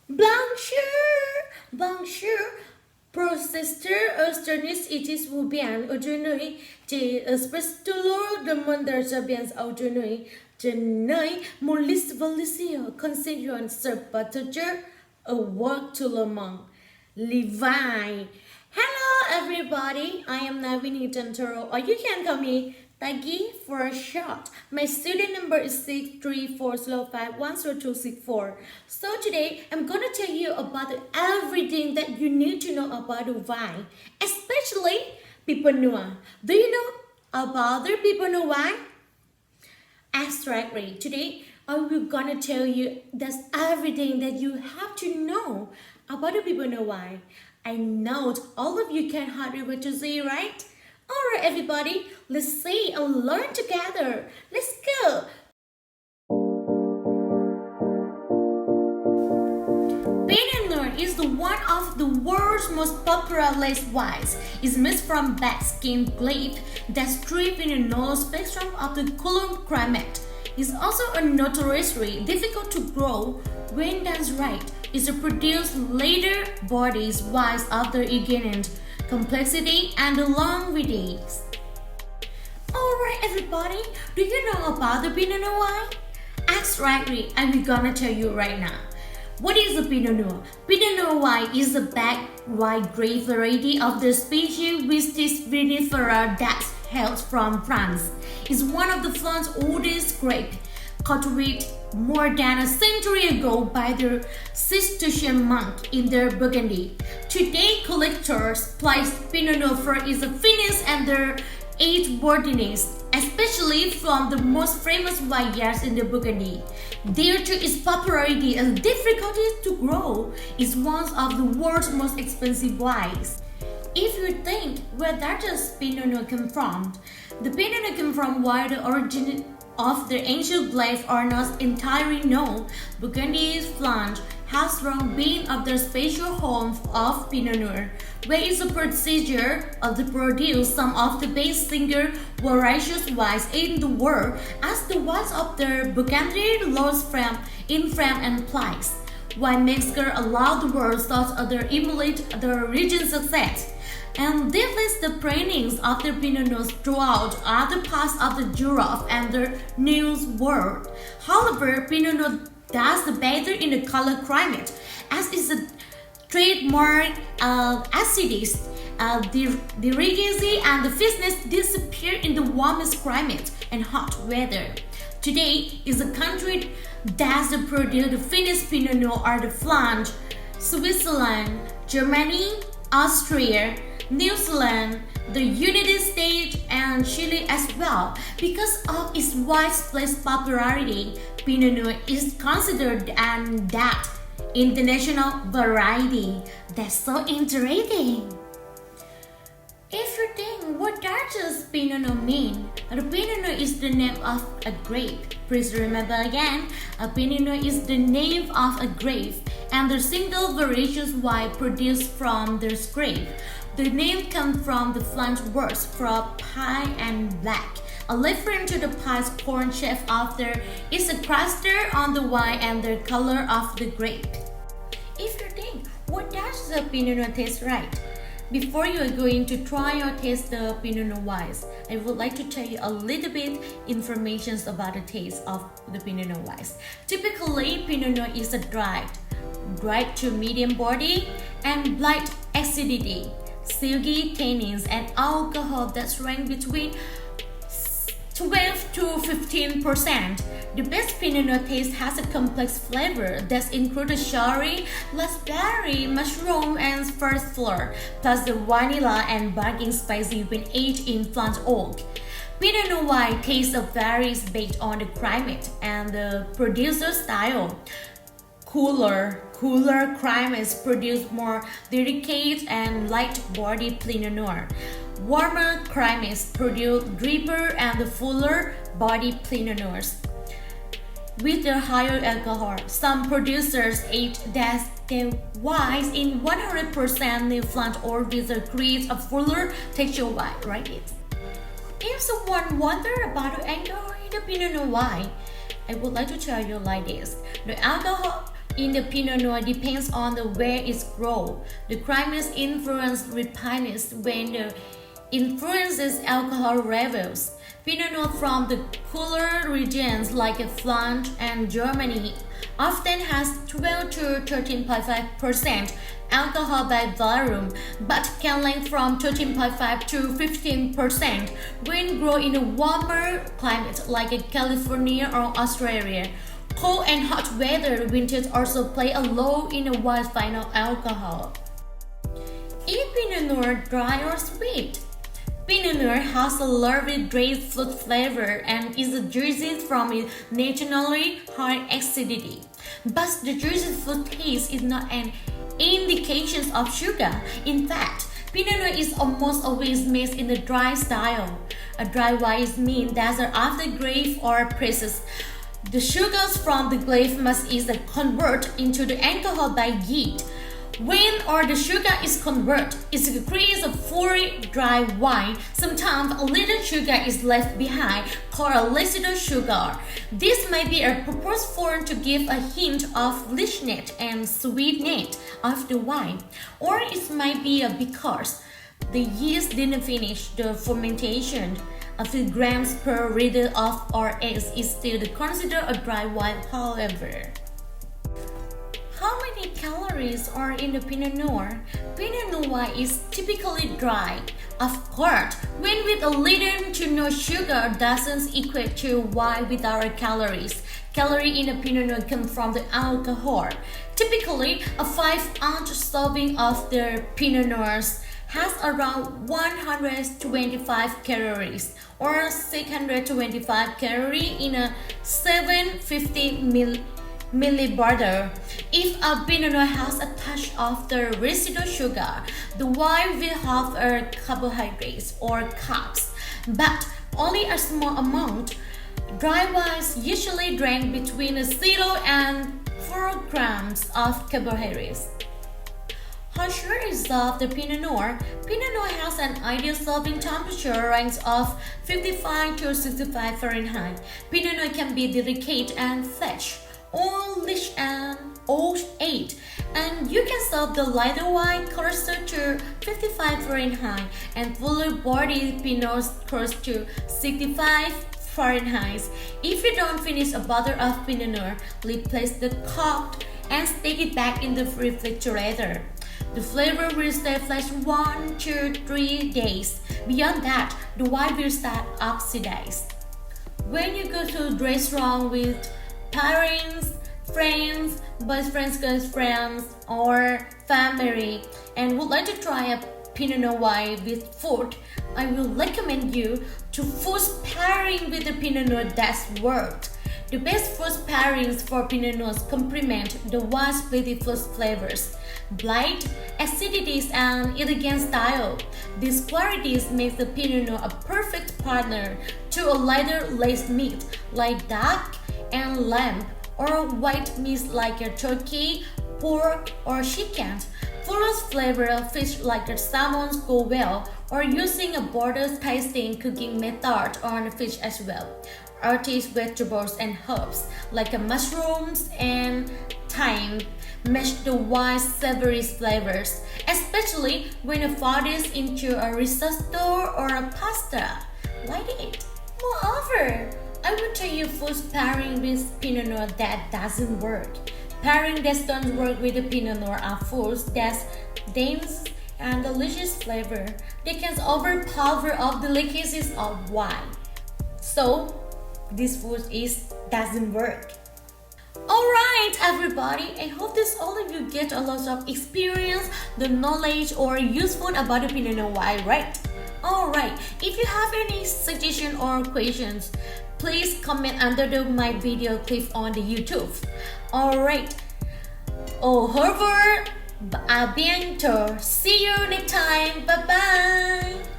Bonjour, Processeur Australiens vous bien aujourd'hui. J'ai spécialement demandé bien aujourd'hui. Je n'ai mon liste valise concernant ce partager a walk to Le Mans. Levi. Hello everybody, I am Navin Toro, or you can call me Tagi for a short. My student number is 634051024. So today I'm gonna tell you about everything that you need to know about the wine, especially Pinot Noir. Do you know about the Pinot Noir? Exactly. Today I will gonna tell you that's everything that you have to know about the Pinot Noir. I know all of you can hardly wait to see, right? Alright everybody, let's see and learn together. Let's go! Pinot Noir is one of the world's most popular wines. It's made from black-skin grapes that thrive in the north spectrum of the colder climate. It's also notoriously difficult to grow when done right. It's produced later bodies wise of the ingredient complexity and the longevity. Alright everybody, do you know about the Pinot Noir? Exactly, I'm gonna tell you right now. What is the Pinot Noir? Pinot Noir is a black white grape variety of the species Vitis vinifera that hails from France. It's one of the France's oldest grapes, cultivated more than a century ago by the Cistercian monk in their Burgundy. Today, collectors place Pinot Noir is a finest and their eight Bordeaux, especially from the most famous vineyards in the Burgundy. Due to its popularity and difficulty to grow, it's one of the world's most expensive wines. If you think where does Pinot Noir come from, the Pinot Noir comes from where the origin of the ancient grapes are not entirely known. Burgundy's Flandre has long been of the special home of Pinot Noir, where it's a procedure to produce some of the best single voracious wines in the world, as the wines of the Burgundy lost in frame and place. Winemakers allow the world thought to emulate the region's success, and this is the printings of the Pinot Noir throughout other parts of the Europe and the New World. However, Pinot Noir does better in the colder climate, as is a trademark acidity. The rigidity and the fizziness disappear in the warmest climate and hot weather. Today is a country that produces the finest Pinot Noir are the Flandre, Switzerland, Germany, Austria, New Zealand, the United States, and Chile as well. Because of its widespread popularity, Pinot Noir is considered that international variety. That's so interesting. If you think, what does Pinot Noir mean? The Pinot Noir is the name of a grape. Please remember again, a Pinot Noir is the name of a grape and the single various wine produced from this grape. The name comes from the French words for pie and black, a reference to the pie's corn shape after it's a cluster on the wine and the color of the grape. If you think, what does the Pinot Noir taste like? Before you are going to try or taste the Pinot Noir wines, I would like to tell you a little bit information about the taste of the Pinot Noir wines. Typically, Pinot Noir is a dry to medium body and light acidity, silky tannins, and alcohol that range between 12 to 15%. The best Pinot Noir taste has a complex flavor that includes cherry, raspberry, mushroom, and first flower, plus the vanilla and barking spicy when aged in Flandre oak. Pinot Noir taste varies based on the climate and the producer style. Cooler climates produce more delicate and light-bodied Pinot Noir. Warmer climates produce deeper and fuller bodied Pinot Noirs with a higher alcohol. Some producers age their wines in 100% New Flandre or with a create a fuller texture wine, right? If someone wonders about the alcohol in the Pinot Noir wine, I would like to tell you like this. The alcohol in the Pinot Noir depends on the where it's grown. The climate influence ripeness when the influences alcohol levels. Pinot Noir from the cooler regions like France and Germany often has 12 to 13.5% alcohol by volume, but can range from 13.5 to 15% when grown in a warmer climate like California or Australia. Cold and hot weather winters also play a role in the wine's final alcohol. Is Pinot Noir dry or sweet? Pinot Noir has a lovely dry fruit flavor and is juicy from its naturally high acidity. But the juicy fruit taste is not an indication of sugar. In fact, Pinot Noir is almost always made in the dry style. A dry wine means that after grape or presses, the sugars from the grape must either convert into the alcohol by yeast. When or the sugar is converted, it creates a fully dry wine. Sometimes a little sugar is left behind, called a residual sugar. This may be a purpose form to give a hint of richness and sweetness of the wine, or it might be because the yeast didn't finish the fermentation. A few grams per liter of RX is still considered a dry wine, however. How many calories are in the Pinot Noir? Pinot Noir is typically dry. Of course, when with a little to no sugar doesn't equate to wine without calories. Calories in the Pinot Noir come from the alcohol. Typically, a 5-ounce serving of the Pinot Noirs has around 125 calories or 625 calories in a 750 milliliter. If a Pinot Noir has a touch of the residual sugar, the wine will have a carbohydrates or carbs, but only a small amount. Dry wines usually drink between 0 and 4 grams of carbohydrates. How should I serve the Pinot Noir? Pinot Noir has an ideal serving temperature range of 55 to 65 Fahrenheit. Pinot Noir can be delicate and fresh, or rich and old-aged, and you can serve the lighter wine closer to 55 Fahrenheit and fuller-bodied Pinots close to 65 Fahrenheit. If you don't finish a bottle of Pinot Noir, replace the cork and stick it back in the refrigerator. The flavor will stay fresh 1 to 3 days. Beyond that, the wine will start oxidized. When you go to a restaurant with parents, friends, boyfriends, girlfriends, or family, and would like to try a Pinot Noir wine with food, I will recommend you to first pairing with the Pinot Noir that's worked. The best first pairings for Pinot Noirs complement the wine's beautiful flavors, bright, acidities, and elegant style. These qualities make the Pinot Noir a perfect partner to a lighter laced meat like duck and lamb, or white meat like a turkey, pork, or chicken. Full flavor fish like a salmon go well, or using a border pasting cooking method on fish as well. Earthy vegetables and herbs like mushrooms and thyme match the wine's savory flavors, especially when it falls into a risotto or a pasta. Like it. Moreover, I will tell you first pairing with Pinot Noir that doesn't work. Pairing that don't work with the Pinot Noir are foods that's dense and delicious flavor. They can overpower of the delicacies of wine. So, this food doesn't work. Alright everybody, I hope this all of you get a lot of experience, the knowledge or useful about the Pinot Noir wine, right? Alright, if you have any suggestion or questions, please comment under my video clip on the YouTube. Alright, au revoir, à bientôt, see you next time, bye bye.